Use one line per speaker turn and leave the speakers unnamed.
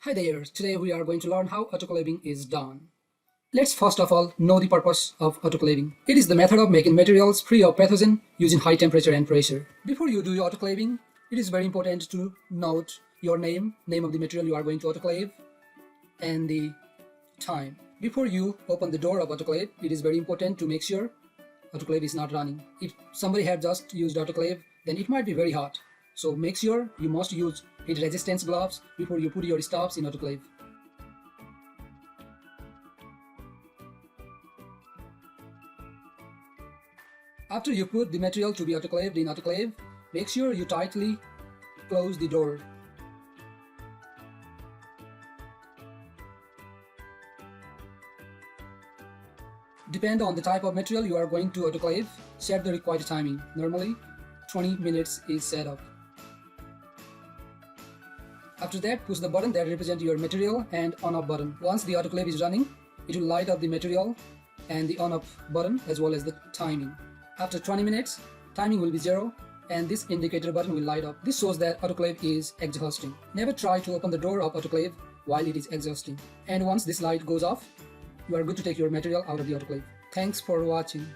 Hi there, today we are going to learn how autoclaving is done. Let's first of all know the purpose of autoclaving. It is the method of making materials free of pathogen using high temperature and pressure. Before you do your autoclaving, it is very important to note your name of the material you are going to autoclave, and the time. Before you open the door of autoclave, it is very important to make sure autoclave is not running. If somebody had just used autoclave, then it might be very hot. So make sure you must use heat resistance gloves before you put your stuffs in autoclave. After you put the material to be autoclaved in autoclave, make sure you tightly close the door. Depend on the type of material you are going to autoclave, set the required timing. Normally, 20 minutes is set up. After that, push the button that represents your material and on-off button. Once the autoclave is running, it will light up the material and the on-off button as well as the timing. After 20 minutes, timing will be 0 and this indicator button will light up. This shows that autoclave is exhausting. Never try to open the door of autoclave while it is exhausting. And once this light goes off, you are good to take your material out of the autoclave. Thanks for watching.